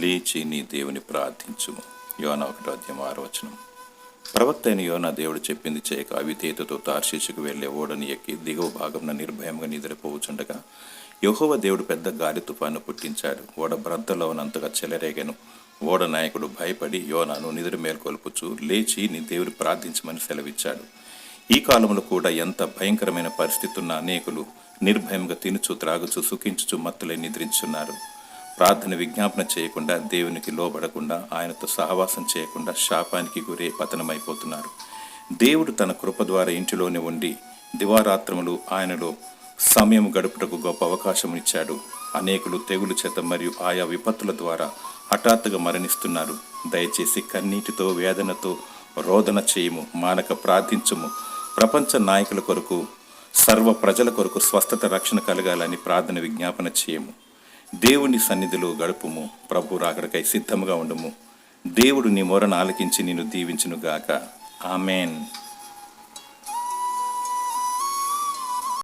లేచి నీ దేవుని ప్రార్థించుము. యోనా 1:6. ప్రవక్త అయిన యోనా దేవుడు చెప్పింది చేయక అవిధేయతతో తార్షీషుకు వెళ్లే ఓడని ఎక్కి దిగువ భాగంలో నిర్భయంగా నిద్రపోవచుండగా యెహోవా దేవుడు పెద్ద గాలి తుఫాను పుట్టించాడు. ఓడ బ్రద్దలో ఉన్నంతగా చెలరేగెను. ఓడ నాయకుడు భయపడి యోనాను నిద్ర మేల్కొల్పుచు లేచి నీ దేవుడు ప్రార్థించమని సెలవిచ్చాడు. ఈ కాలంలో కూడా ఎంత భయంకరమైన పరిస్థితి ఉన్న అనేకులు నిర్భయంగా తినుచు త్రాగుచు సుఖించుచు మత్తులై నిద్రించున్నారు. ప్రార్థన విజ్ఞాపన చేయకుండా, దేవునికి లోబడకుండా, ఆయనతో సహవాసం చేయకుండా శాపానికి గురే పతనమైపోతున్నారు. దేవుడు తన కృప ద్వారా ఇంటిలోనే ఉండి దివారాత్రములు ఆయనలో సమయం గడుపుటకు గొప్ప అవకాశం ఇచ్చాడు. అనేకులు తెగులు చేత మరియు ఆయా విపత్తుల ద్వారా హఠాత్తుగా మరణిస్తున్నారు. దయచేసి కన్నీటితో వేదనతో రోదన చేయము, మానక ప్రార్థించము. ప్రపంచ నాయకుల కొరకు, సర్వ ప్రజల కొరకు స్వస్థత రక్షణ కలగాలని ప్రార్థన విజ్ఞాపన చేయము. దేవుని సన్నిధిలో గడుపుము. ప్రభు రాకడకై సిద్ధముగా ఉండము. దేవుడు నీ మొరను ఆలకించి నిన్ను దీవించునుగాక. ఆమెన్.